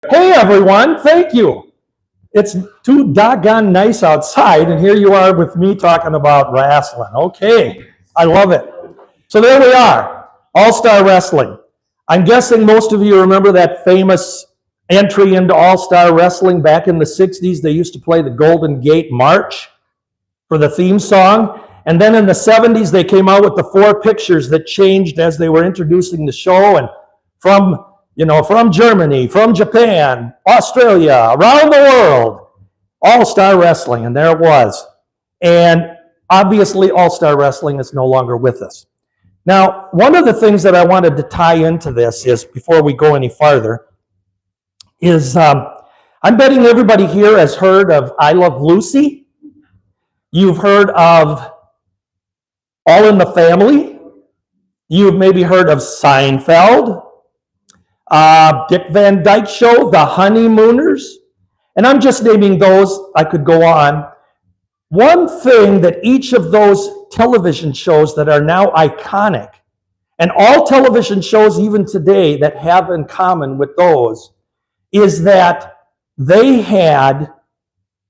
Hey everyone, thank you. It's too doggone nice outside, and here you are with me talking about wrestling. Okay, I love it. So there we are, All-Star Wrestling. I'm guessing most of you remember that famous entry into All-Star Wrestling back in the 60s. They used to play the Golden Gate March for the theme song. And then in the 70s, they came out with the 4 pictures that changed as they were introducing the show. And from Germany, from Japan, Australia, around the world, All-Star Wrestling, and there it was. And obviously, All-Star Wrestling is no longer with us. Now, one of the things that I wanted to tie into this is, before we go any farther, is I'm betting everybody here has heard of I Love Lucy. You've heard of All in the Family. You've maybe heard of Seinfeld. Dick Van Dyke Show, The Honeymooners, and I'm just naming those. I could go on. One thing that each of those television shows that are now iconic, and all television shows even today that have in common with those, is that they had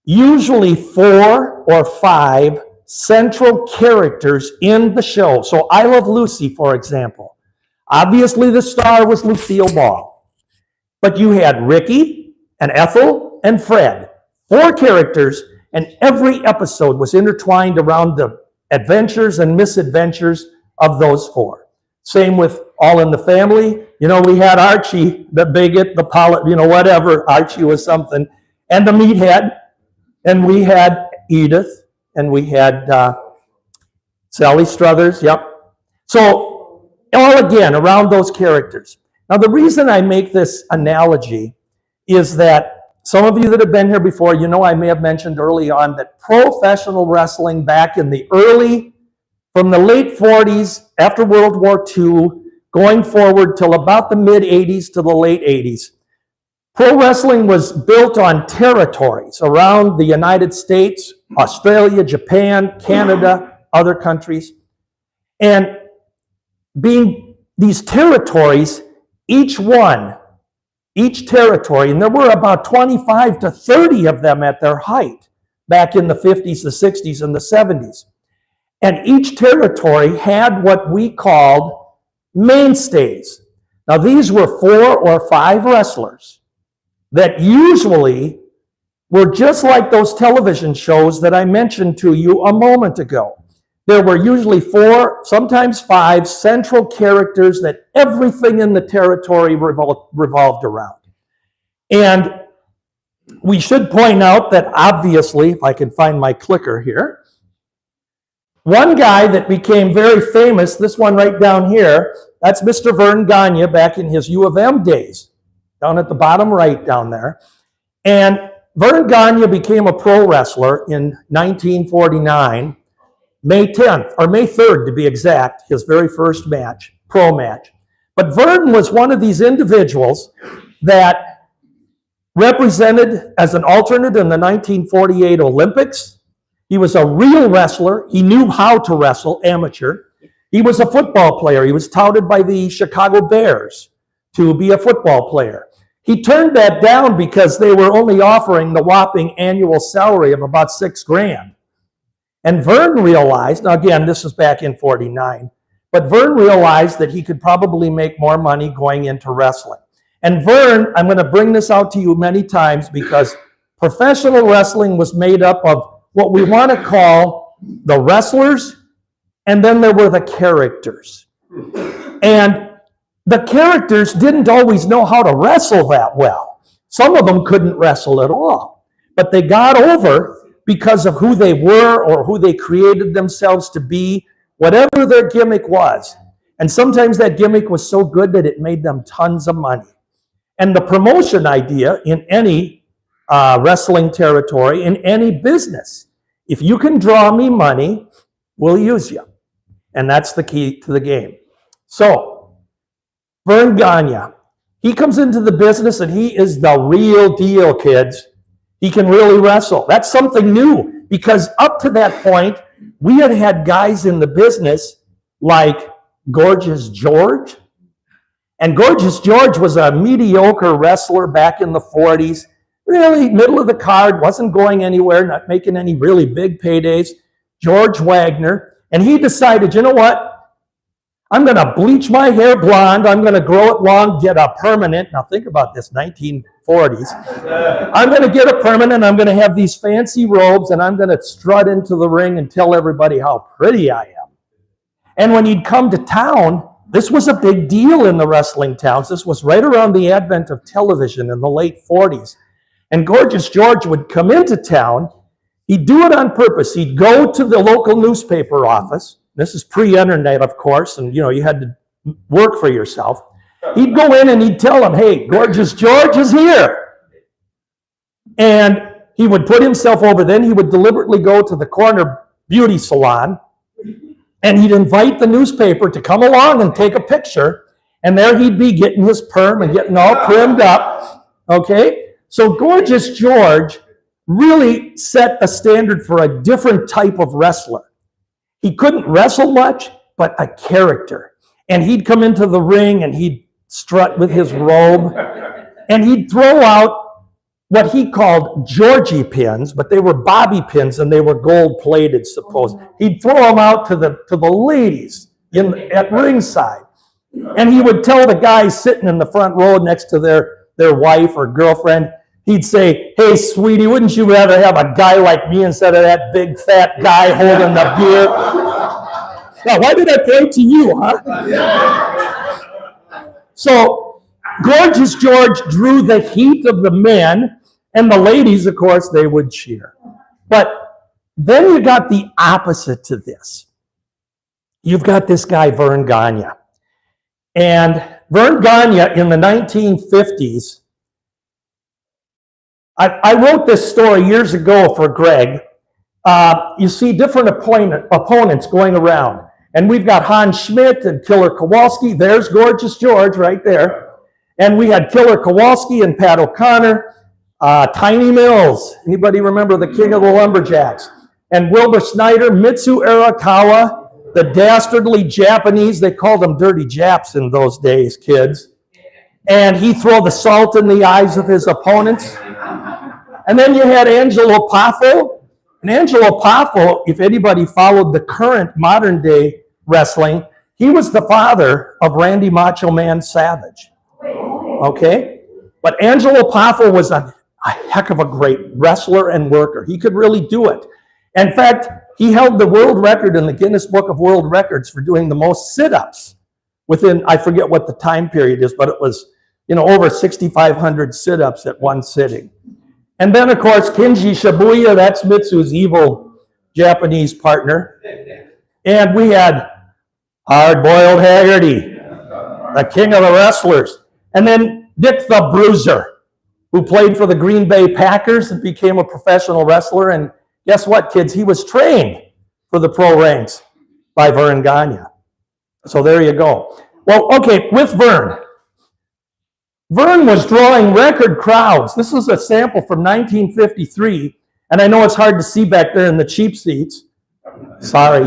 usually 4 or 5 central characters in the show. So I Love Lucy, for example. Obviously, the star was Lucille Ball. But you had Ricky and Ethel and Fred. 4 characters, and every episode was intertwined around the adventures and misadventures of those 4. Same with All in the Family. We had Archie, the bigot, the whatever. Archie was something. And the meathead. And we had Edith. And we had Sally Struthers. Yep. So, all again around those characters. Now, the reason I make this analogy is that some of you that have been here before, I may have mentioned early on that professional wrestling back in from the late 40s, after World War II, going forward till about the mid-80s to the late 80s, pro wrestling was built on territories around the United States, Australia, Japan, Canada, other countries. And being these territories, each territory, and there were about 25 to 30 of them at their height back in the 50s, the 60s, and the 70s. And each territory had what we called mainstays. Now, these were 4 or 5 wrestlers that usually were just like those television shows that I mentioned to you a moment ago. There were usually 4, sometimes 5 central characters that everything in the territory revolved around. And we should point out that obviously, if I can find my clicker here, one guy that became very famous, this one right down here, that's Mr. Vern Gagne back in his U of M days, down at the bottom right down there. And Vern Gagne became a pro wrestler in 1949. May 10th, or May 3rd to be exact, his very first match, pro match. But Vern was one of these individuals that represented as an alternate in the 1948 Olympics. He was a real wrestler. He knew how to wrestle, amateur. He was a football player. He was touted by the Chicago Bears to be a football player. He turned that down because they were only offering the whopping annual salary of about $6,000. And Vern realized, now again, this was back in 49, but Vern realized that he could probably make more money going into wrestling. And Vern, I'm going to bring this out to you many times because professional wrestling was made up of what we want to call the wrestlers, and then there were the characters. And the characters didn't always know how to wrestle that well. Some of them couldn't wrestle at all, but they got over because of who they were or who they created themselves to be, whatever their gimmick was. And sometimes that gimmick was so good that it made them tons of money. And the promotion idea in any wrestling territory, in any business, if you can draw me money, we'll use you. And that's the key to the game. So, Vern Gagne, he comes into the business and he is the real deal, kids. He can really wrestle. That's something new because up to that point, we had guys in the business like Gorgeous George And Gorgeous George was a mediocre wrestler back in the 40s, really middle of the card, wasn't going anywhere, not making any really big paydays. George Wagner. And he decided, you know what? I'm going to bleach my hair blonde. I'm going to grow it long, get a permanent. Now think about this, 1940s. I'm going to get a permanent. I'm going to have these fancy robes, and I'm going to strut into the ring and tell everybody how pretty I am. And when he'd come to town, this was a big deal in the wrestling towns. This was right around the advent of television in the late 40s. And Gorgeous George would come into town. He'd do it on purpose. He'd go to the local newspaper office. This is pre-internet, of course, and you had to work for yourself. He'd go in and he'd tell them, hey, Gorgeous George is here. And he would put himself over. Then he would deliberately go to the corner beauty salon, and he'd invite the newspaper to come along and take a picture. And there he'd be getting his perm and getting all trimmed up. Okay? So Gorgeous George really set a standard for a different type of wrestler. He couldn't wrestle much, but a character. And he'd come into the ring and he'd strut with his robe. And he'd throw out what he called Georgie pins, but they were bobby pins and they were gold-plated, suppose. He'd throw them out to the ladies at ringside. And he would tell the guys sitting in the front row next to their wife or girlfriend, he'd say, hey, sweetie, wouldn't you rather have a guy like me instead of that big fat guy holding the beer? Now, why did I point to you, huh? So, Gorgeous George drew the heat of the men, and the ladies, of course, they would cheer. But then you got the opposite to this. You've got this guy, Vern Gagne. And Vern Gagne in the 1950s, I wrote this story years ago for Greg. You see different opponents going around. And we've got Hans Schmidt and Killer Kowalski. There's Gorgeous George right there. And we had Killer Kowalski and Pat O'Connor. Tiny Mills. Anybody remember the King of the Lumberjacks? And Wilbur Snyder, Mitsu Arakawa, the dastardly Japanese. They called them dirty Japs in those days, kids. And he'd throw the salt in the eyes of his opponents. And then you had Angelo Poffo. And Angelo Poffo, if anybody followed the current modern day wrestling, he was the father of Randy Macho Man Savage. Okay? But Angelo Poffo was a heck of a great wrestler and worker. He could really do it. In fact, he held the world record in the Guinness Book of World Records for doing the most sit-ups within, I forget what the time period is, but it was, over 6,500 sit-ups at one sitting. And then, of course, Kinji Shibuya, that's Mitsu's evil Japanese partner. And we had Hard-Boiled Haggerty, the king of the wrestlers. And then Dick the Bruiser, who played for the Green Bay Packers and became a professional wrestler. And guess what, kids? He was trained for the pro ranks by Vern Gagne. So there you go. Well, okay, with Vern. Vern was drawing record crowds. This is a sample from 1953, and I know it's hard to see back there in the cheap seats. Sorry.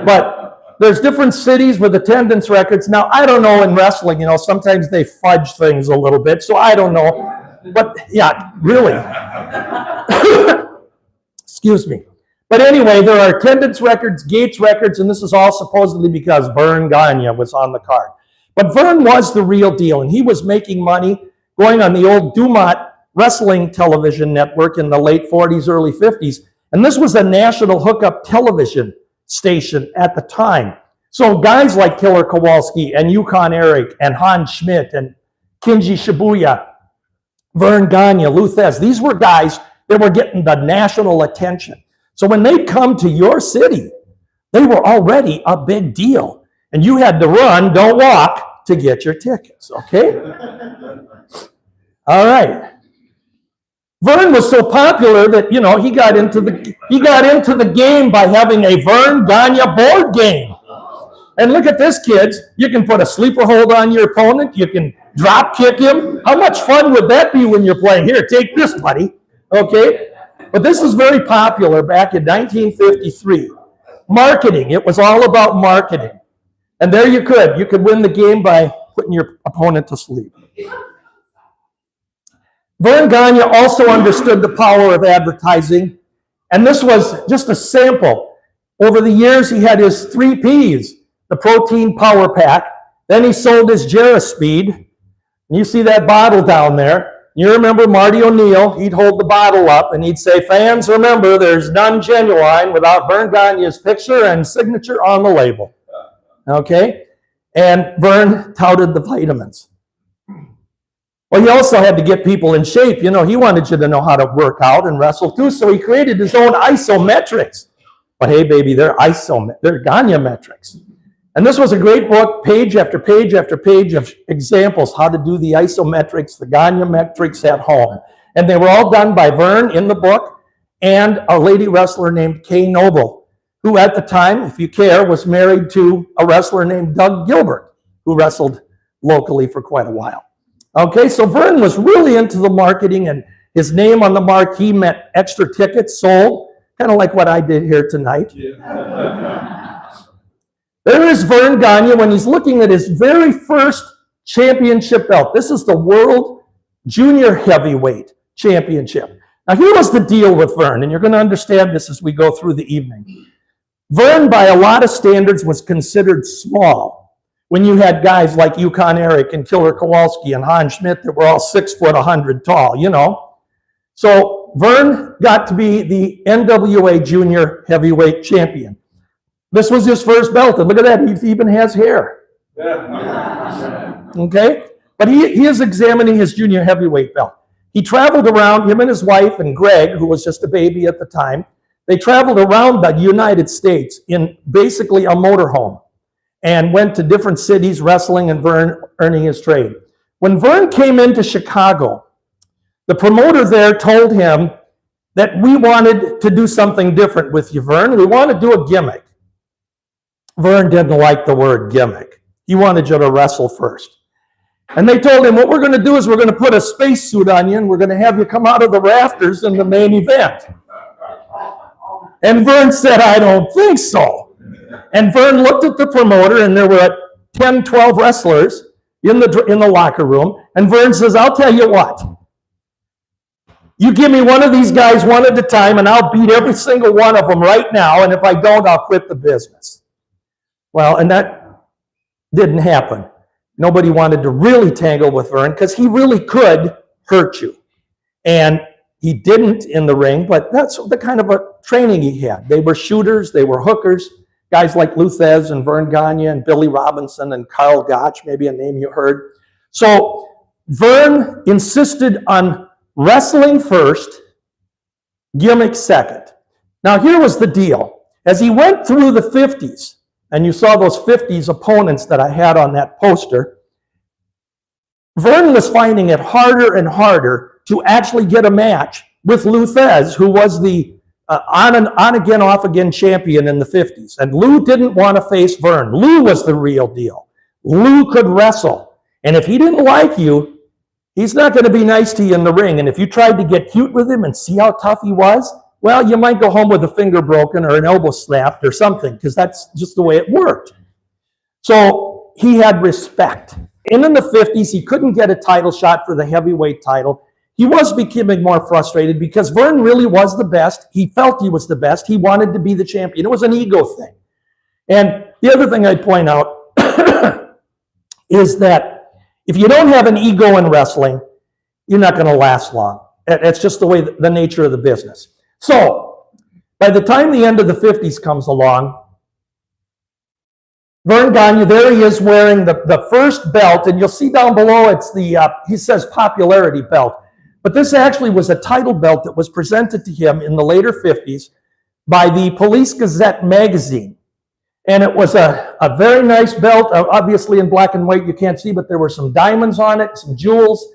But there's different cities with attendance records. Now, I don't know in wrestling, sometimes they fudge things a little bit, so I don't know. But, yeah, really. Excuse me. But anyway, there are attendance records, gates records, and this is all supposedly because Vern Gagne was on the card. But Vern was the real deal, and he was making money going on the old Dumont wrestling television network in the late 40s, early 50s. And this was a national hookup television station at the time. So guys like Killer Kowalski and Yukon Eric and Hans Schmidt and Kinji Shibuya, Vern Gagne, Luthez, these were guys that were getting the national attention. So when they come to your city, they were already a big deal. And you had to run, don't walk, to get your tickets, okay? All right. Vern was so popular that, he got into the game by having a Vern Gagne board game. And look at this, kids. You can put a sleeper hold on your opponent. You can drop kick him. How much fun would that be when you're playing? Here, take this, buddy. Okay? But this was very popular back in 1953. Marketing. It was all about marketing. And there you could win the game by putting your opponent to sleep. Vern Gagne also understood the power of advertising, and this was just a sample. Over the years, he had his 3 Ps, the Protein Power Pack. Then he sold his Speed. And you see that bottle down there. You remember Marty O'Neill, he'd hold the bottle up and he'd say, "Fans, remember, there's none genuine without Vern Gagne's picture and signature on the label." Okay? And Vern touted the vitamins. Well, he also had to get people in shape. You know, he wanted you to know how to work out and wrestle too, so he created his own isometrics. But hey, baby, they're Gagne metrics. And this was a great book, page after page after page of examples how to do the isometrics, the Gagne metrics at home. And they were all done by Vern in the book and a lady wrestler named Kay Noble, who at the time, if you care, was married to a wrestler named Doug Gilbert, who wrestled locally for quite a while. Okay, so Vern was really into the marketing, and his name on the marquee meant extra tickets sold, kind of like what I did here tonight. Yeah. There is Vern Gagne when he's looking at his very first championship belt. This is the World Junior Heavyweight Championship. Now, here was the deal with Vern, and you're going to understand this as we go through the evening. Vern, by a lot of standards, was considered small. When you had guys like Yukon Eric and Killer Kowalski and Hans Schmidt that were all 6 foot 100 tall, you know. So Vern got to be the NWA Junior Heavyweight Champion. This was his first belt, and look at that, he even has hair. Okay? But he is examining his junior heavyweight belt. He traveled around, him and his wife and Greg, who was just a baby at the time, they traveled around the United States in basically a motorhome and went to different cities wrestling and Vern earning his trade. When Vern came into Chicago, the promoter there told him that we wanted to do something different with you, Vern. We want to do a gimmick. Vern didn't like the word gimmick. He wanted you to wrestle first. And they told him, what we're going to do is we're going to put a spacesuit on you and we're going to have you come out of the rafters in the main event. And Vern said, I don't think so. And Vern looked at the promoter, and there were 10, 12 wrestlers in the locker room. And Vern says, I'll tell you what. You give me one of these guys one at a time, and I'll beat every single one of them right now. And if I don't, I'll quit the business. Well, and that didn't happen. Nobody wanted to really tangle with Vern because he really could hurt you. And he didn't in the ring, but that's the kind of a training he had. They were shooters, they were hookers, guys like Lou Thesz and Vern Gagne and Billy Robinson and Carl Gotch, maybe a name you heard. So Vern insisted on wrestling first, gimmick second. Now here was the deal. As he went through the 50s, and you saw those 50s opponents that I had on that poster, Vern was finding it harder and harder to actually get a match with Lou Thesz, who was the on-again, off-again champion in the 50s. And Lou didn't want to face Vern. Lou was the real deal. Lou could wrestle. And if he didn't like you, he's not going to be nice to you in the ring. And if you tried to get cute with him and see how tough he was, well, you might go home with a finger broken or an elbow snapped or something, because that's just the way it worked. So he had respect. And in the 50s, he couldn't get a title shot for the heavyweight title. He was becoming more frustrated because Vern really was the best. He felt he was the best. He wanted to be the champion. It was an ego thing. And the other thing I'd point out is that if you don't have an ego in wrestling, you're not going to last long. It's just the way, the nature of the business. So, by the time the end of the 50s comes along, Vern Gagne, there he is wearing the first belt, and you'll see down below it's the, he says popularity belt. But this actually was a title belt that was presented to him in the later 50s by the Police Gazette magazine. And it was a very nice belt, obviously in black and white, you can't see, but there were some diamonds on it, some jewels.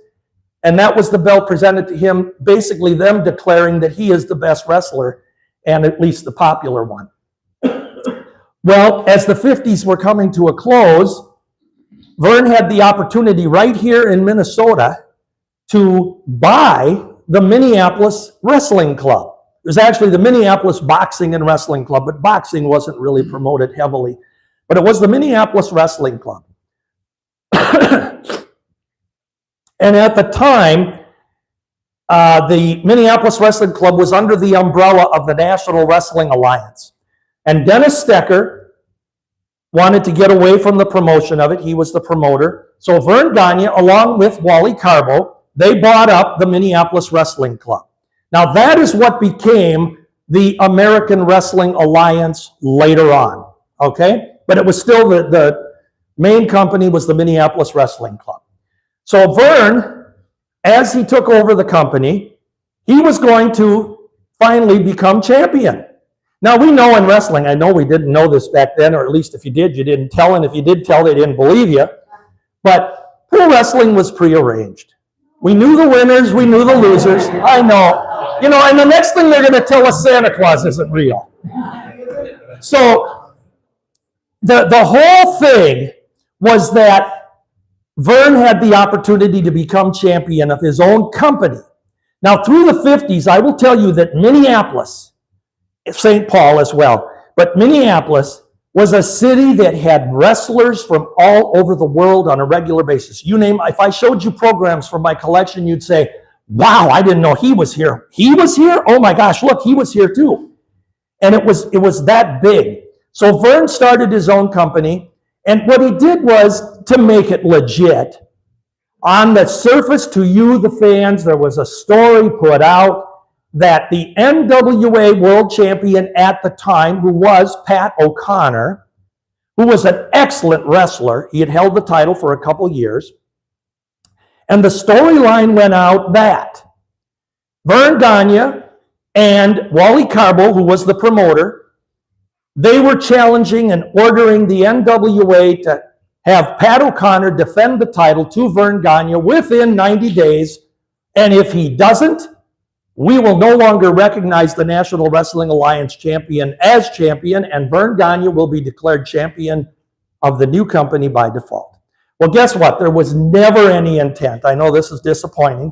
And that was the belt presented to him, basically them declaring that he is the best wrestler, and at least the popular one. Well, as the 50s were coming to a close, Vern had the opportunity right here in Minnesota to buy the Minneapolis Wrestling Club. It was actually the Minneapolis Boxing and Wrestling Club, but boxing wasn't really promoted heavily. But it was the Minneapolis Wrestling Club. And at the time, the Minneapolis Wrestling Club was under the umbrella of the National Wrestling Alliance. And Dennis Stecker wanted to get away from the promotion of it. He was the promoter. So Vern Gagne, along with Wally Carbo, they bought up the Minneapolis Wrestling Club. Now that is what became the American Wrestling Alliance later on, okay? But it was still the main company was the Minneapolis Wrestling Club. So Vern, as he took over the company, he was going to finally become champion. Now, we know in wrestling, I know we didn't know this back then, or at least if you did, you didn't tell, and if you did tell, they didn't believe you. But pro wrestling was prearranged. We knew the winners, we knew the losers. I know. You know, and the next thing they're going to tell us Santa Claus isn't real. So, the whole thing was that Vern had the opportunity to become champion of his own company. Now, through the 50s, I will tell you that Minneapolis, St. Paul as well, but Minneapolis was a city that had wrestlers from all over the world on a regular basis. You name, if I showed you programs from my collection, you'd say, wow, I didn't know he was here. He was here? Oh my gosh, look, he was here too. And it was that big. So Vern started his own company, and what he did was to make it legit. On the surface, to you, the fans, there was a story put out that the NWA World Champion at the time, who was Pat O'Connor, who was an excellent wrestler, he had held the title for a couple years, and the storyline went out that Vern Gagne and Wally Carbo, who was the promoter, they were challenging and ordering the NWA to have Pat O'Connor defend the title to Vern Gagne within 90 days, and if he doesn't, we will no longer recognize the National Wrestling Alliance champion as champion, and Vern Gagne will be declared champion of the new company by default. Well, guess what? There was never any intent. I know this is disappointing,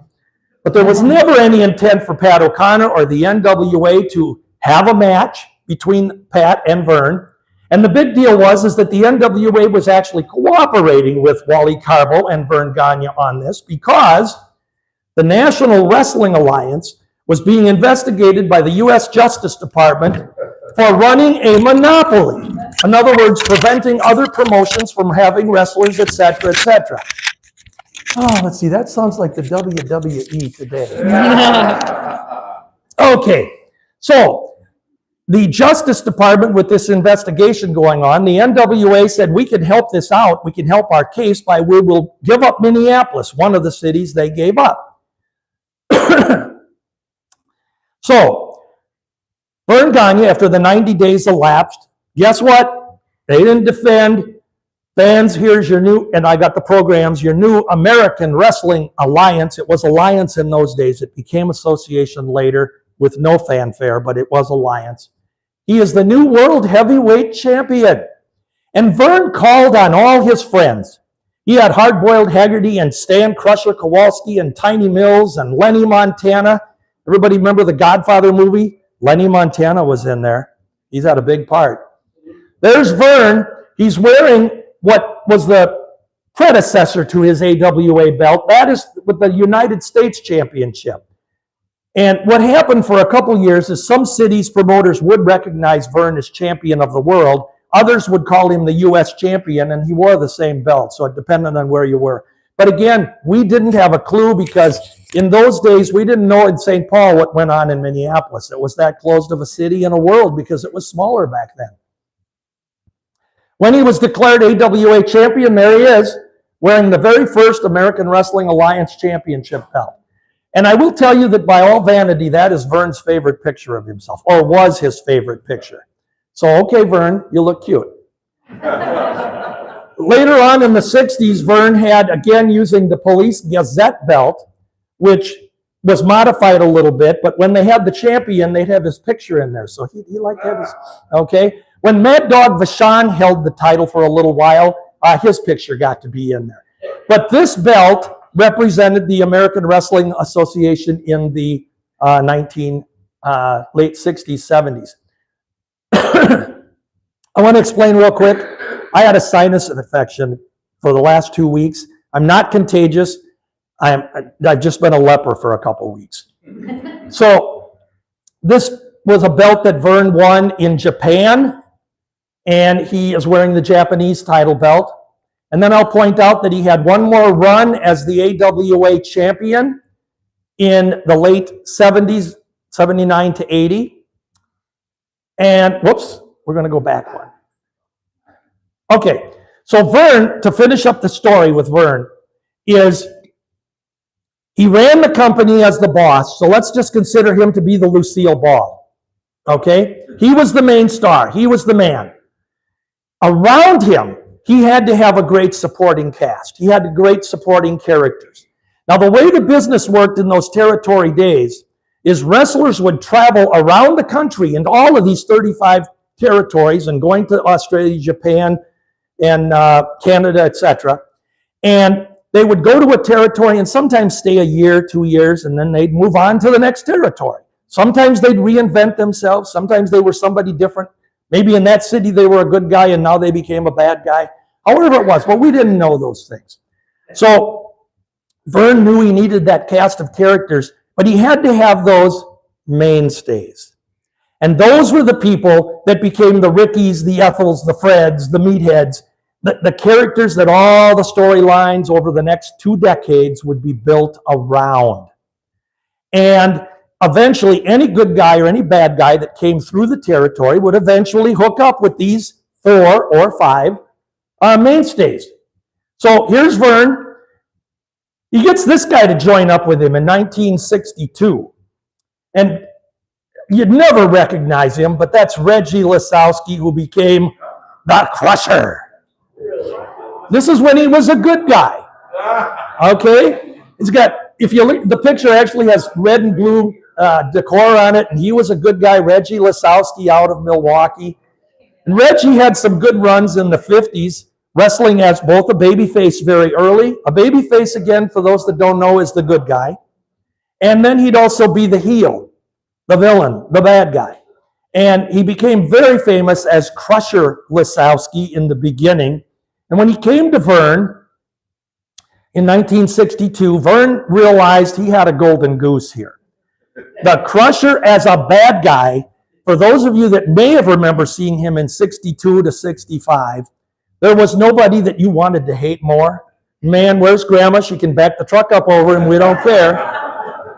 but there was never any intent for Pat O'Connor or the NWA to have a match between Pat and Vern. And the big deal was that the NWA was actually cooperating with Wally Carbo and Vern Gagne on this because the National Wrestling Alliance was being investigated by the U.S. Justice Department for running a monopoly. In other words, preventing other promotions from having wrestlers, etc., etc. Oh, let's see, that sounds like the WWE today. Okay, so the Justice Department, with this investigation going on, the NWA said, we can help this out, we can help our case by we will give up Minneapolis, one of the cities they gave up. So, Vern Gagne, after the 90 days elapsed, guess what? They didn't defend. Fans, here's your new, and I got the programs, your new American Wrestling Alliance. It was Alliance in those days. It became association later with no fanfare, but it was Alliance. He is the new World Heavyweight Champion. And Vern called on all his friends. He had Hard-Boiled Haggerty and Stan Crusher Kowalski and Tiny Mills and Lenny Montana. Everybody remember the Godfather movie? Lenny Montana was in there. He's had a big part. There's Vern. He's wearing what was the predecessor to his AWA belt. That is with the United States Championship. And what happened for a couple years is some cities' promoters would recognize Vern as champion of the world. Others would call him the U.S. champion, and he wore the same belt, so it depended on where you were. But again, we didn't have a clue because in those days, we didn't know in St. Paul what went on in Minneapolis. It was that closed of a city and a world because it was smaller back then. When he was declared AWA champion, there he is, wearing the very first American Wrestling Alliance championship belt. And I will tell you that by all vanity, that is Vern's favorite picture of himself, or was his favorite picture. So, okay, Vern, you look cute. Later on in the 60s, Vern had, again, using the Police Gazette belt, which was modified a little bit, but when they had the champion, they'd have his picture in there. So he liked to have his, okay? When Mad Dog Vachon held the title for a little while, his picture got to be in there. But this belt represented the American Wrestling Association in the late 60s, 70s. I want to explain real quick. I had a sinus infection for the last 2 weeks. I'm not contagious. I've just been a leper for a couple weeks. So this was a belt that Vern won in Japan, and he is wearing the Japanese title belt. And then I'll point out that he had one more run as the AWA champion in the late 70s, 79 to 80. And whoops, we're going to go back one. Okay, so Vern, to finish up the story with Vern, is he ran the company as the boss, so let's just consider him to be the Lucille Ball. Okay? He was the main star. He was the man. Around him, he had to have a great supporting cast. He had great supporting characters. Now, the way the business worked in those territory days is wrestlers would travel around the country in all of these 35 territories and going to Australia, Japan, and Canada, etc. And they would go to a territory and sometimes stay a year, 2 years, and then they'd move on to the next territory. Sometimes they'd reinvent themselves. Sometimes they were somebody different. Maybe in that city they were a good guy and now they became a bad guy. However it was, but we didn't know those things. So Vern knew he needed that cast of characters, but he had to have those mainstays. And those were the people that became the Rickies, the Ethels, the Freds, the Meatheads, the characters that all the storylines over the next 2 decades would be built around. And eventually, any good guy or any bad guy that came through the territory would eventually hook up with these 4 or 5 mainstays. So here's Vern. He gets this guy to join up with him in 1962. And you'd never recognize him, but that's Reggie Lisowski, who became the Crusher. This is when he was a good guy. Okay? He's got, if you look, the picture actually has red and blue decor on it, and he was a good guy, Reggie Lisowski out of Milwaukee. And Reggie had some good runs in the 50s, wrestling as both a babyface very early. A babyface, again, for those that don't know, is the good guy. And then he'd also be the heel, the villain, the bad guy. And he became very famous as Crusher Lisowski in the beginning. And when he came to Vern in 1962, Vern realized he had a golden goose here. The Crusher as a bad guy, for those of you that may have remember seeing him in 62 to 65, there was nobody that you wanted to hate more. Man, where's Grandma? She can back the truck up over him. We don't care.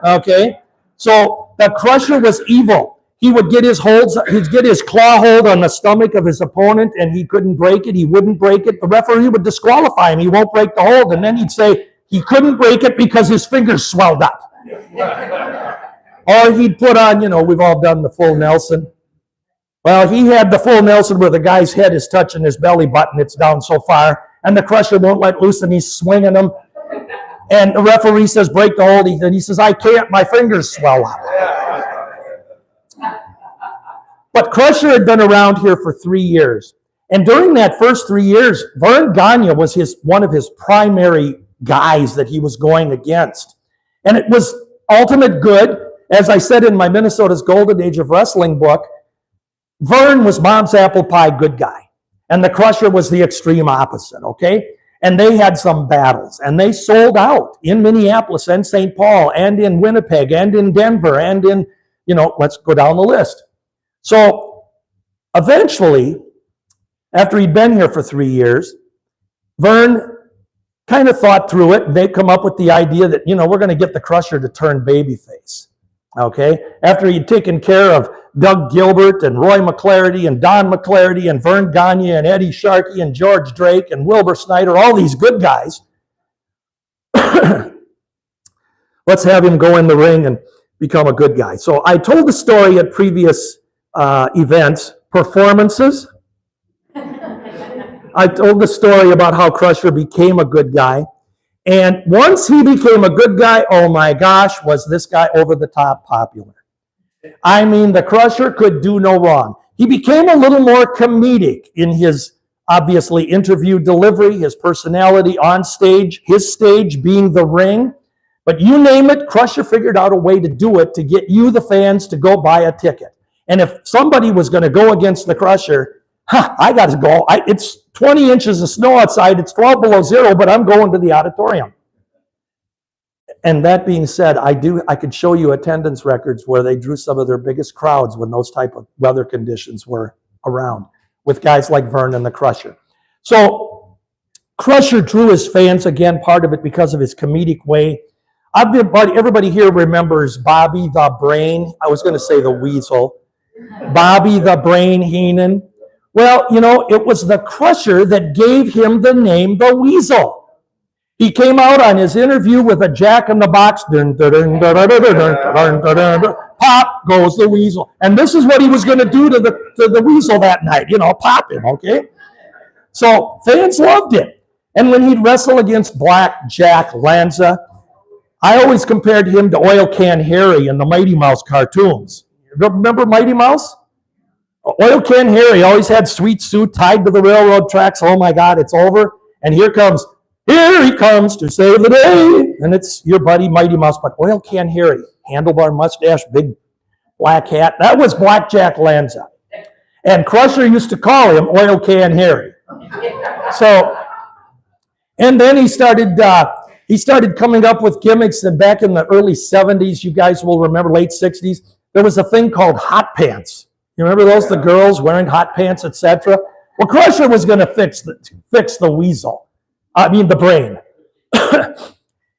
Okay? So the Crusher was evil. He would get his claw hold on the stomach of his opponent, and he couldn't break it. He wouldn't break it. The referee would disqualify him. He won't break the hold. And then he'd say he couldn't break it because his fingers swelled up. Or he'd put on, we've all done the full Nelson. Well, he had the full Nelson where the guy's head is touching his belly button. It's down so far. And the Crusher won't let loose, and he's swinging him. And the referee says, break the hold. And he says, I can't. My fingers swell up. But Crusher had been around here for 3 years. And during that first 3 years, Vern Gagne was one of his primary guys that he was going against. And it was ultimate good. As I said in my Minnesota's Golden Age of Wrestling book, Vern was mom's apple pie good guy. And the Crusher was the extreme opposite, okay? And they had some battles. And they sold out in Minneapolis and St. Paul and in Winnipeg and in Denver and in, let's go down the list. So eventually, after he'd been here for 3 years, Vern kind of thought through it. They'd come up with the idea that, we're going to get the Crusher to turn babyface. Okay? After he'd taken care of Doug Gilbert and Roy McClarty and Don McClarty and Vern Gagne and Eddie Sharkey and George Drake and Wilbur Snyder, all these good guys, let's have him go in the ring and become a good guy. So I told the story at previous events, performances. I told the story about how Crusher became a good guy. And once he became a good guy, oh my gosh, was this guy over the top popular. I mean, the Crusher could do no wrong. He became a little more comedic in his, obviously, interview delivery, his personality on stage, his stage being the ring. But you name it, Crusher figured out a way to do it to get you, the fans, to go buy a ticket. And if somebody was going to go against the Crusher, I got to go. It's 20 inches of snow outside. It's 12 below zero, but I'm going to the auditorium. And that being said, I could show you attendance records where they drew some of their biggest crowds when those type of weather conditions were around, with guys like Vern and the Crusher. So Crusher drew his fans, again, part of it because of his comedic way. Everybody here remembers Bobby the Brain. I was going to say the Weasel. Bobby the Brain Heenan. Well, it was the Crusher that gave him the name the Weasel. He came out on his interview with a jack-in-the-box. Pop goes the Weasel. And this is what he was going to do to the Weasel that night, pop him, okay? So fans loved it. And when he'd wrestle against Black Jack Lanza, I always compared him to Oil Can Harry in the Mighty Mouse cartoons. Remember Mighty Mouse? Oil Can Harry always had sweet suit tied to the railroad tracks. Oh my God, it's over. And here he comes to save the day. And it's your buddy Mighty Mouse, but Oil Can Harry, handlebar mustache, big black hat. That was Black Jack Lanza. And Crusher used to call him Oil Can Harry. So, and then he started coming up with gimmicks. And back in the early 70s, you guys will remember, late 60s, there was a thing called hot pants. You remember those? The girls wearing hot pants, etc. Well, Crusher was going to fix the Weasel. The Brain.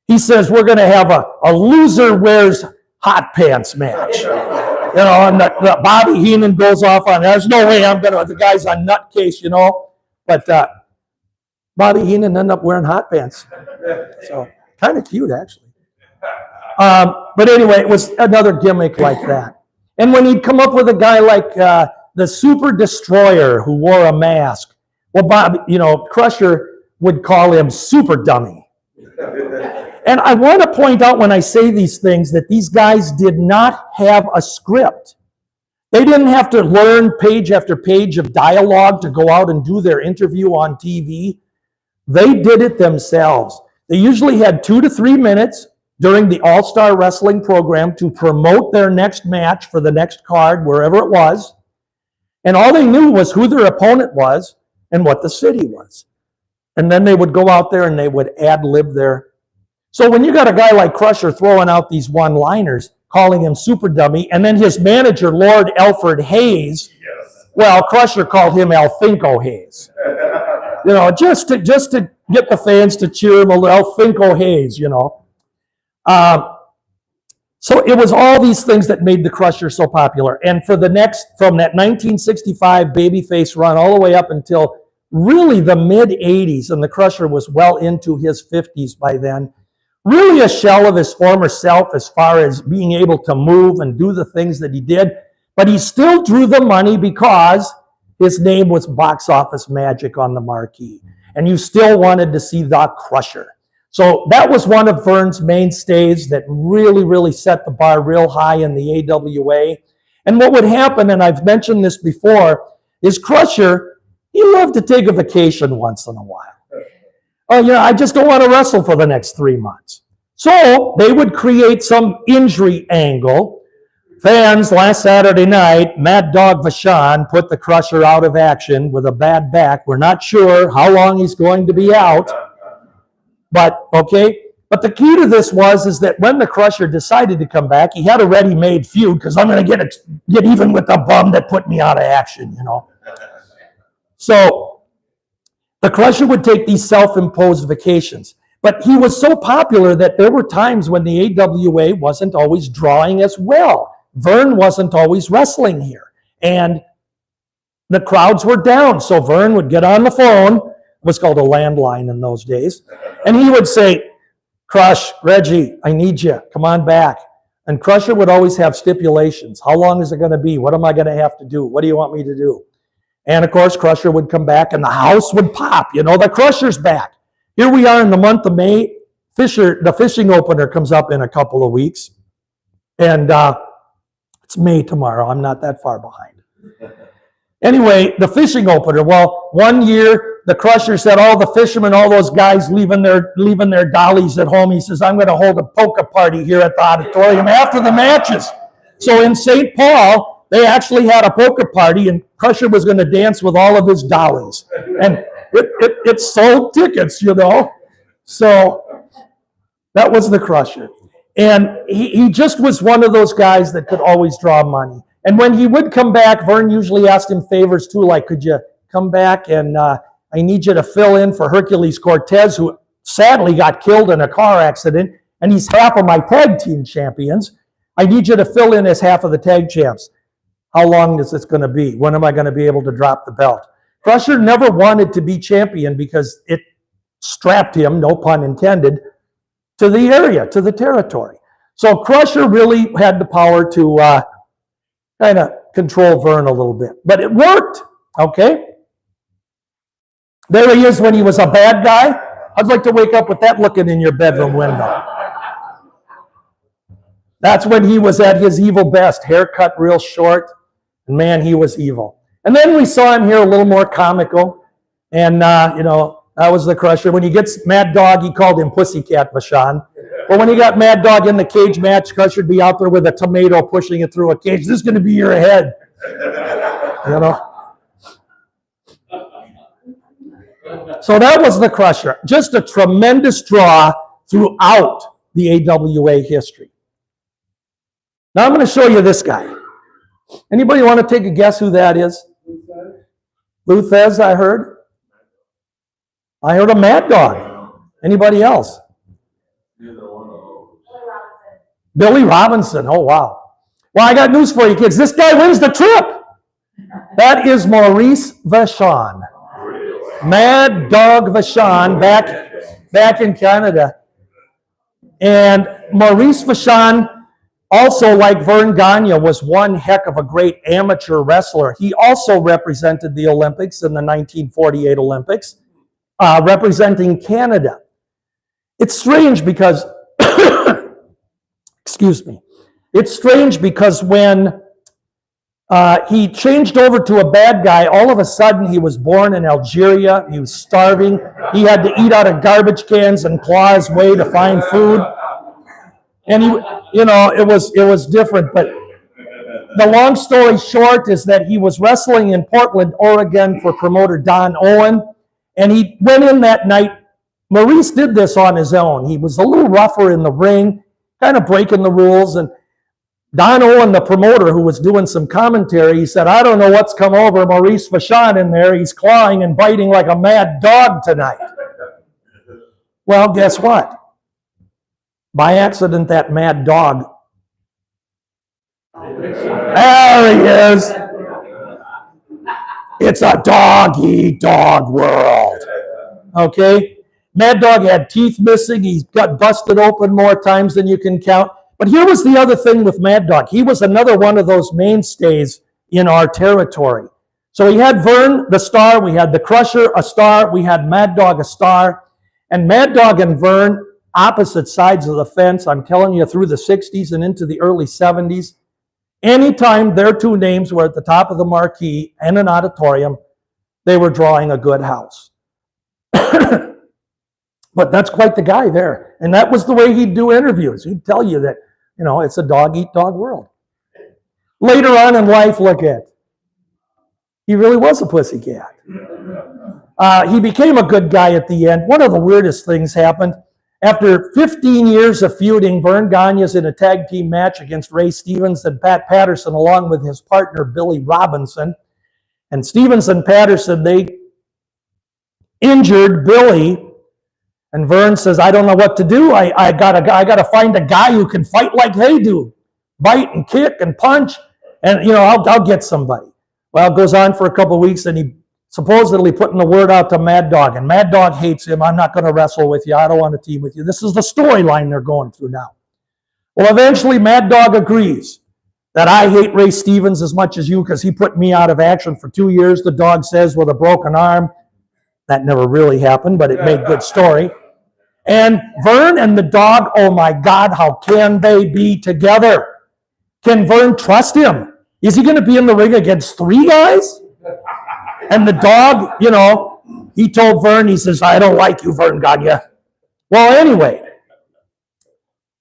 He says, we're going to have a loser wears hot pants match. And the Bobby Heenan goes off on, there's no way the guy's a nutcase, But Bobby Heenan ended up wearing hot pants. So, kind of cute, actually. But anyway, it was another gimmick like that. And when he'd come up with a guy like the Super Destroyer who wore a mask, well, Crusher would call him Super Dummy. And I want to point out when I say these things that these guys did not have a script. They didn't have to learn page after page of dialogue to go out and do their interview on TV. They did it themselves. They usually had 2 to 3 minutes during the All-Star Wrestling program to promote their next match for the next card, wherever it was. And all they knew was who their opponent was and what the city was. And then they would go out there and they would ad-lib their. So when you got a guy like Crusher throwing out these one-liners, calling him Super Dummy, and then his manager, Lord Alfred Hayes, well, Crusher called him Alfinko Hayes. Just to get the fans to cheer him a little, Alfinko Hayes, So it was all these things that made the Crusher so popular. And from that 1965 babyface run all the way up until really the mid-'80s, and the Crusher was well into his 50s by then, really a shell of his former self as far as being able to move and do the things that he did. But he still drew the money because his name was box office magic on the marquee. And you still wanted to see the Crusher. So that was one of Vern's mainstays that really, really set the bar real high in the AWA. And what would happen, and I've mentioned this before, is Crusher, he loved to take a vacation once in a while. I just don't want to wrestle for the next 3 months. So they would create some injury angle. Fans, last Saturday night, Mad Dog Vachon put the Crusher out of action with a bad back. We're not sure how long he's going to be out. But the key to this is that when the Crusher decided to come back, he had a ready-made feud because I'm going to get even with the bum that put me out of action, So the Crusher would take these self-imposed vacations. But he was so popular that there were times when the AWA wasn't always drawing as well. Vern wasn't always wrestling here. And the crowds were down. So Vern would get on the phone. It was called a landline in those days. And he would say, Crush, Reggie, I need you. Come on back. And Crusher would always have stipulations. How long is it going to be? What am I going to have to do? What do you want me to do? And, of course, Crusher would come back and the house would pop. The Crusher's back. Here we are in the month of May. The fishing opener comes up in a couple of weeks. And it's May tomorrow. I'm not that far behind. Anyway, the fishing opener. Well, one year, the Crusher said all the fishermen, all those guys leaving their dollies at home, he says, I'm going to hold a polka party here at the auditorium after the matches. So in St. Paul, They actually had a poker party, and Crusher was going to dance with all of his dollies. And it sold tickets, you know. So that was the Crusher. And he just was one of those guys that could always draw money. And when he would come back, Vern usually asked him favors too, like, could you come back and I need you to fill in for Hercules Cortez, who sadly got killed in a car accident, and he's half of my tag team champions. I need you to fill in as half of the tag champs. How long is this going to be? When am I going to be able to drop the belt? Crusher never wanted to be champion because it strapped him, no pun intended, to the area, to the territory. So Crusher really had the power to kind of control Vern a little bit. But it worked, okay? There he is when he was a bad guy. I'd like to wake up with that looking in your bedroom window. That's when he was at his evil best, haircut real short, and man, he was evil. And then we saw him here a little more comical, and you know, that was the Crusher. When he gets Mad Dog, he called him Pussycat Vachon. But when he got Mad Dog in the cage match, Crusher'd be out there with a tomato pushing it through a cage. This is going to be your head. You know? So that was the Crusher. Just a tremendous draw throughout the AWA history. Now I'm going to show you this guy. Anybody want to take a guess who that is? Lou Thez, I heard. I heard a Mad Dog. Anybody else? Billy Robinson. Oh, wow. Well, I got news for you, kids. This guy wins the trip. That is Maurice Vachon. Mad Dog Vachon back in Canada. And Maurice Vachon, also like Vern Gagne, was one heck of a great amateur wrestler. He also represented the Olympics in the 1948 Olympics, representing Canada. It's strange because, excuse me, it's strange because when he changed over to a bad guy, all of a sudden he was born in Algeria, he was starving, he had to eat out of garbage cans and claw his way to find food. And he, you know, it was different, but the long story short is that he was wrestling in Portland, Oregon for promoter Don Owen, and he went in that night. Maurice did this on his own. He was a little rougher in the ring, kind of breaking the rules, and Don Owen, the promoter who was doing some commentary, he said, I don't know what's come over Maurice Vachon in there. He's clawing and biting like a mad dog tonight. Well, guess what? By accident, that mad dog. There he is. It's a dog-eat-dog world. Okay? Mad Dog had teeth missing. He got busted open more times than you can count. But here was the other thing with Mad Dog. He was another one of those mainstays in our territory. So we had Vern, the star. We had the Crusher, a star. We had Mad Dog, a star. And Mad Dog and Vern, opposite sides of the fence, I'm telling you, through the 60s and into the early 70s. Anytime their two names were at the top of the marquee in an auditorium, they were drawing a good house. But that's quite the guy there. And that was the way he'd do interviews. He'd tell you that, you know, it's a dog-eat-dog world. Later on in life, look at, he really was a pussycat. He became a good guy at the end. One of the weirdest things happened. After 15 years of feuding, Vern Gagne's in a tag team match against Ray Stevens and Pat Patterson, along with his partner, Billy Robinson. And Stevens and Patterson, they injured Billy. And Vern says, I don't know what to do. I gotta find a guy who can fight like they do. Bite and kick and punch. And, you know, I'll get somebody. Well, it goes on for a couple of weeks, and he supposedly putting the word out to Mad Dog. And Mad Dog hates him. I'm not going to wrestle with you. I don't want to team with you. This is the storyline they're going through now. Well, eventually Mad Dog agrees that I hate Ray Stevens as much as you because he put me out of action for 2 years, the dog says, with a broken arm. That never really happened, but it made good story. And Vern and the dog, oh my God, how can they be together? Can Vern trust him? Is he going to be in the ring against 3 guys? And the dog, you know, he told Vern, he says, I don't like you, Vern Gagne. Well, anyway,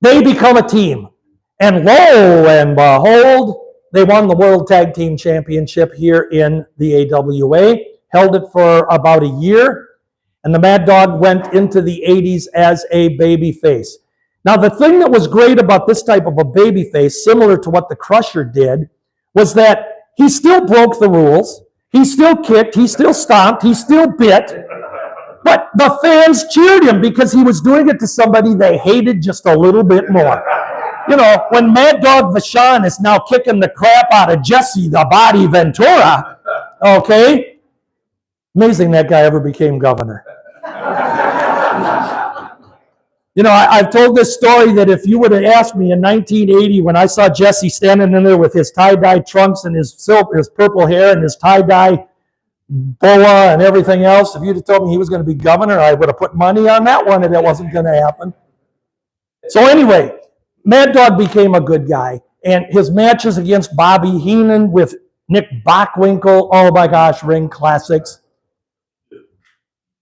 they become a team. And lo and behold, they won the World Tag Team Championship here in the AWA, held it for about a year, and the Mad Dog went into the 80s as a baby face. Now, the thing that was great about this type of a baby face, similar to what the Crusher did, was that he still broke the rules, he still kicked, he still stomped, he still bit, but the fans cheered him because he was doing it to somebody they hated just a little bit more. You know, when Mad Dog Vachon is now kicking the crap out of Jesse the Body Ventura, okay? Amazing that guy ever became governor. You know, I've told this story that if you would have asked me in 1980 when I saw Jesse standing in there with his tie-dye trunks and his purple hair and his tie-dye boa and everything else, if you'd have told me he was going to be governor, I would have put money on that one and it wasn't going to happen. So anyway, Mad Dog became a good guy, and his matches against Bobby Heenan with Nick Bockwinkel, oh my gosh, ring classics.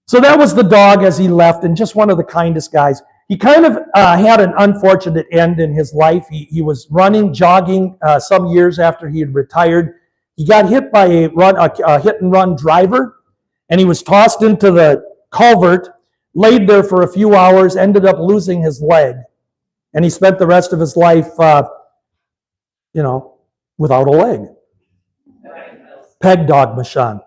So that was the Dog as he left, and just one of the kindest guys. He kind of had an unfortunate end in his life. He was running, jogging some years after he had retired. He got hit by a hit-and-run driver, and he was tossed into the culvert, laid there for a few hours, ended up losing his leg. And he spent the rest of his life, you know, without a leg. Peg Dog Vachon.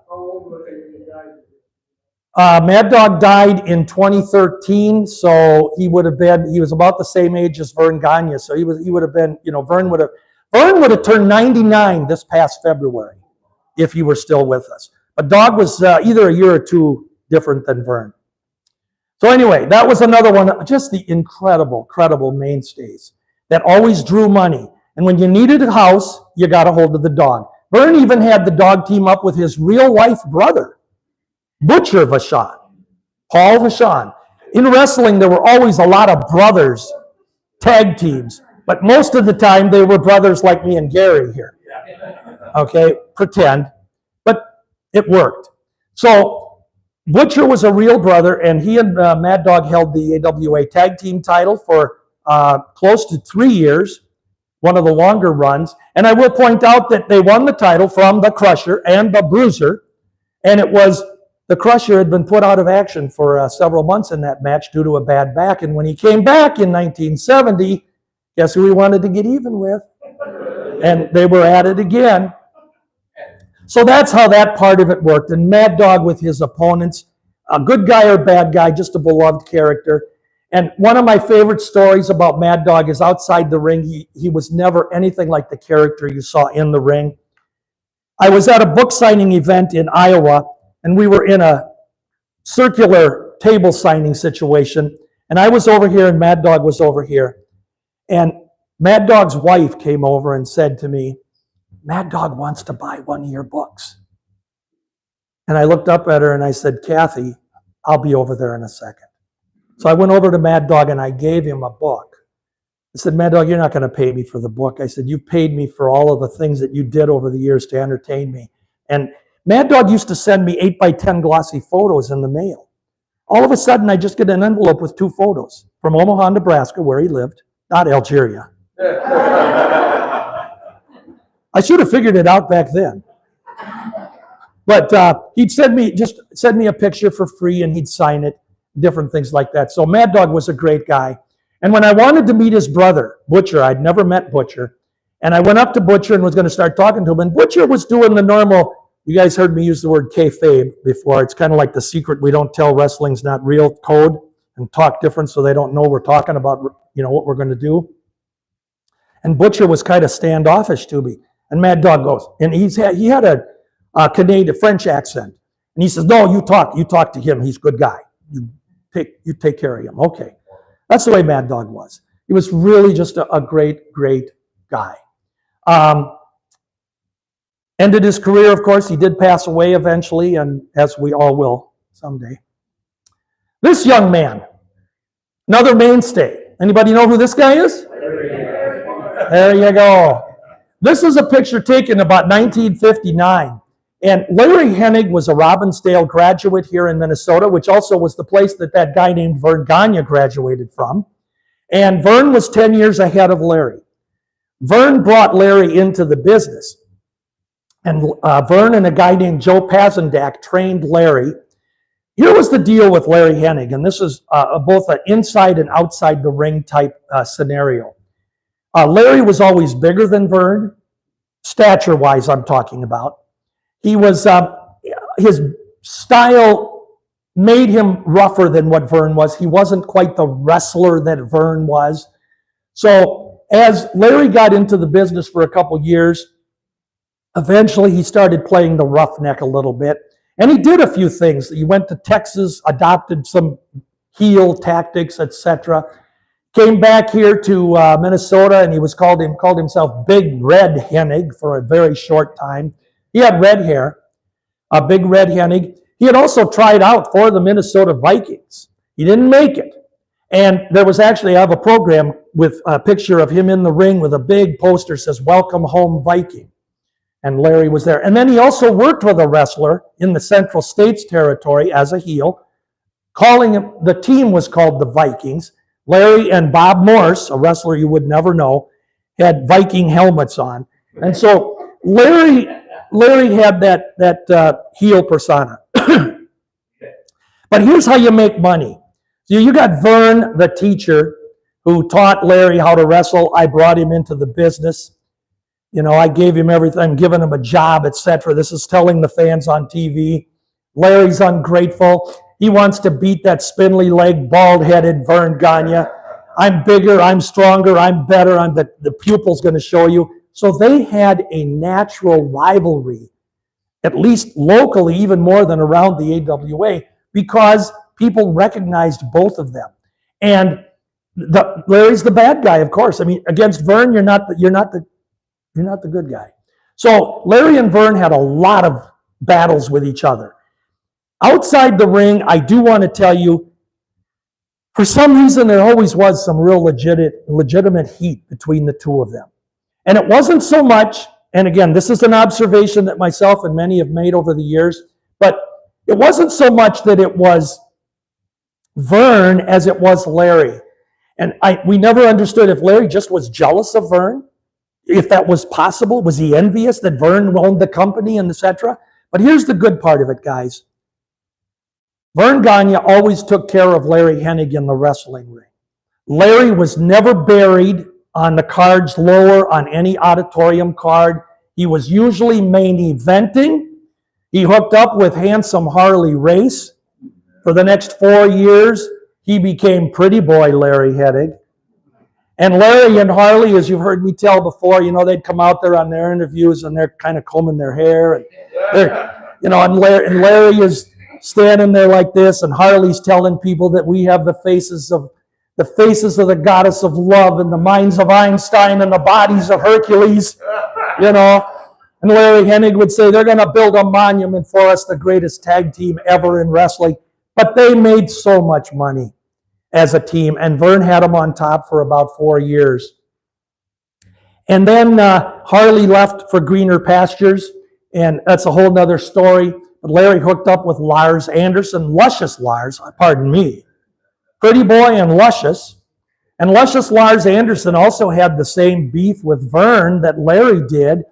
Mad Dog died in 2013, so he was about the same age as Vern Gagne, so he would have been, you know, Vern would have turned 99 this past February if he were still with us. But Dog was either a year or two different than Vern. So anyway, that was another one, just the incredible mainstays that always drew money. And when you needed a house, you got a hold of the Dog. Vern even had the Dog team up with his real-life brother, Butcher Vachon, Paul Vachon. In wrestling, there were always a lot of brothers, tag teams, but most of the time they were brothers like me and Gary here. Okay, pretend, but it worked. So Butcher was a real brother, and he and Mad Dog held the AWA tag team title for close to 3 years, one of the longer runs. And I will point out that they won the title from the Crusher and the Bruiser, and it was the Crusher had been put out of action for several months in that match due to a bad back. And when he came back in 1970, guess who he wanted to get even with? And they were at it again. So that's how that part of it worked. And Mad Dog with his opponents, a good guy or bad guy, just a beloved character. And one of my favorite stories about Mad Dog is outside the ring, he was never anything like the character you saw in the ring. I was at a book signing event in Iowa, and we were in a circular table signing situation, and I was over here and Mad Dog was over here. And Mad Dog's wife came over and said to me, Mad Dog wants to buy one of your books. And I looked up at her and I said, Kathy, I'll be over there in a second. So I went over to Mad Dog and I gave him a book. I said, Mad Dog, you're not going to pay me for the book. I said, you've paid me for all of the things that you did over the years to entertain me. And Mad Dog used to send me 8x10 glossy photos in the mail. All of a sudden, I just get an envelope with 2 photos from Omaha, Nebraska, where he lived, not Algeria. I should have figured it out back then. But he'd send me a picture for free, and he'd sign it, different things like that. So Mad Dog was a great guy. And when I wanted to meet his brother, Butcher, I'd never met Butcher, and I went up to Butcher and was going to start talking to him, and Butcher was doing the normal. You guys heard me use the word kayfabe before. It's kind of like the secret we don't tell wrestling's not real code, and talk different so they don't know we're talking about, you know, what we're going to do. And Butcher was kind of standoffish to me. And Mad Dog goes, and he had a Canadian French accent. And he says, no, you talk to him. He's a good guy. You take care of him. Okay. That's the way Mad Dog was. He was really just a great guy. Ended his career, of course. He did pass away eventually, and as we all will someday. This young man, another mainstay. Anybody know who this guy is? There you go. This is a picture taken about 1959. And Larry Hennig was a Robbinsdale graduate here in Minnesota, which also was the place that guy named Vern Gagne graduated from. And Vern was 10 years ahead of Larry. Vern brought Larry into the business. And Vern and a guy named Joe Pazendak trained Larry. Here was the deal with Larry Hennig, and this is both an inside and outside the ring type scenario. Larry was always bigger than Vern, stature-wise I'm talking about. He was, his style made him rougher than what Vern was. He wasn't quite the wrestler that Vern was. So as Larry got into the business for a couple years, eventually he started playing the roughneck a little bit. And he did a few things. He went to Texas, adopted some heel tactics, etc. Came back here to Minnesota, and he was called himself Big Red Hennig for a very short time. He had red hair, a Big Red Hennig. He had also tried out for the Minnesota Vikings. He didn't make it. And there was actually, I have a program with a picture of him in the ring with a big poster that says, "Welcome home, Viking." And Larry was there. And then he also worked with a wrestler in the Central States territory as a heel. The team was called the Vikings. Larry and Bob Morse, a wrestler you would never know, had Viking helmets on. And so Larry had that heel persona. But here's how you make money. So you got Vern, the teacher, who taught Larry how to wrestle. I brought him into the business. You know, I gave him everything, giving him a job, etc. This is telling the fans on TV. Larry's ungrateful. He wants to beat that spindly-legged, bald-headed Vern Gagne. I'm bigger, I'm stronger, I'm better, the pupil's going to show you. So they had a natural rivalry, at least locally, even more than around the AWA, because people recognized both of them. And Larry's the bad guy, of course. I mean, against Vern, you're not the good guy. So Larry and Vern had a lot of battles with each other. Outside the ring, I do want to tell you, for some reason, there always was some real legitimate heat between the two of them. And it wasn't so much, and again, this is an observation that myself and many have made over the years, but it wasn't so much that it was Vern as it was Larry. And we never understood if Larry just was jealous of Vern, if that was possible. Was he envious that Vern owned the company and etc.? But here's the good part of it, guys. Vern Gagne always took care of Larry Hennig in the wrestling ring. Larry was never buried on the cards lower on any auditorium card. He was usually main eventing. He hooked up with handsome Harley Race. For the next 4 years, he became pretty boy Larry Hennig. And Larry and Harley, as you've heard me tell before, you know, they'd come out there on their interviews and they're kind of combing their hair. And and Larry is standing there like this, and Harley's telling people that we have the faces of the goddess of love and the minds of Einstein and the bodies of Hercules, you know. And Larry Hennig would say, they're going to build a monument for us, the greatest tag team ever in wrestling. But they made so much money as a team, and Vern had them on top for about 4 years. And then Harley left for greener pastures, and that's a whole nother story. But Larry hooked up with Lars Anderson, Luscious Lars, pardon me, Pretty Boy and Luscious. And Luscious Lars Anderson also had the same beef with Vern that Larry did.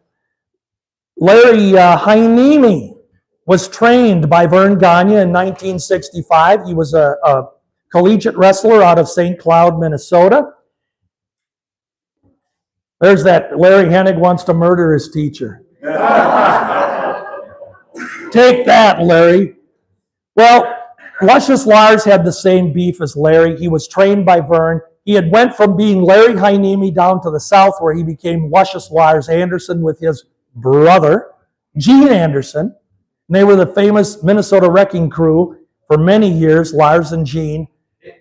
Larry Hainimi was trained by Vern Gagne in 1965. He was a collegiate wrestler out of St. Cloud, Minnesota. There's that Larry Hennig wants to murder his teacher. Take that, Larry. Well, Luscious Lars had the same beef as Larry. He was trained by Vern. He had went from being Larry Hainimi down to the south, where he became Luscious Lars Anderson with his brother, Gene Anderson. And they were the famous Minnesota Wrecking Crew for many years, Lars and Gene.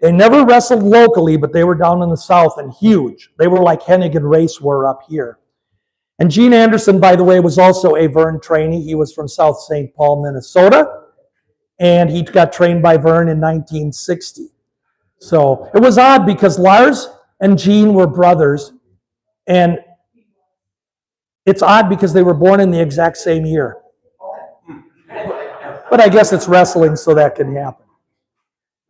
They never wrestled locally, but they were down in the south and huge. They were like Hennig and Race were up here. And Gene Anderson, by the way, was also a Vern trainee. He was from South St. Paul, Minnesota, and he got trained by Vern in 1960. So it was odd because Lars and Gene were brothers, and it's odd because they were born in the exact same year. But I guess it's wrestling, so that can happen.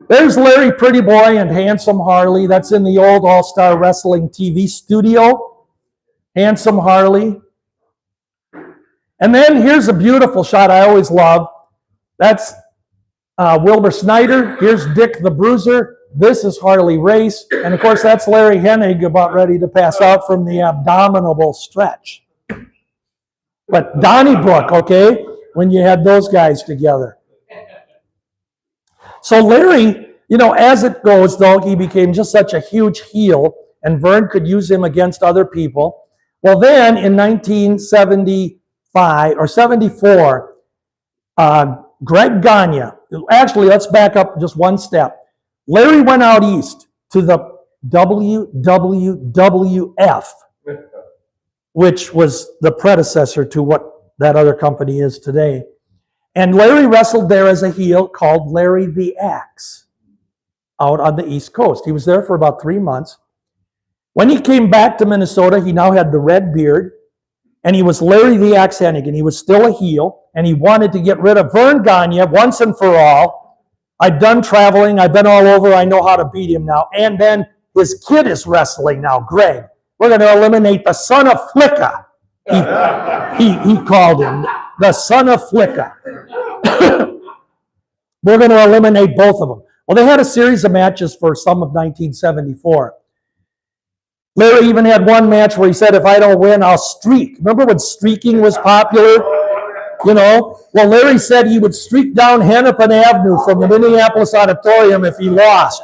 There's Larry Pretty Boy and Handsome Harley. That's in the old All-Star Wrestling TV studio. handsome Harley. And then here's a beautiful shot I always love. That's Wilbur Snyder. Here's Dick the Bruiser. This is Harley Race. And of course, that's Larry Hennig about ready to pass out from the abdominal stretch. But Donnybrook, okay, when you had those guys together. So Larry, you know, as it goes, though, he became just such a huge heel, and Vern could use him against other people. Well, then in 1975 or 74, Greg Gagne, actually, let's back up just one step. Larry went out east to the WWF, which was the predecessor to what that other company is today. And Larry wrestled there as a heel called Larry the Axe out on the East Coast. He was there for about 3 months. When he came back to Minnesota, he now had the red beard, and he was Larry the Axe Hennig, and he was still a heel, and he wanted to get rid of Vern Gagne once and for all. I've done traveling. I've been all over. I know how to beat him now. And then his kid is wrestling now, Greg. We're going to eliminate the son of Flicka. He called him the son of Flicka. We're going to eliminate both of them. Well, they had a series of matches for some of 1974. Larry even had one match where he said, if I don't win, I'll streak. Remember when streaking was popular? You know? Well, Larry said he would streak down Hennepin Avenue from the Minneapolis Auditorium if he lost.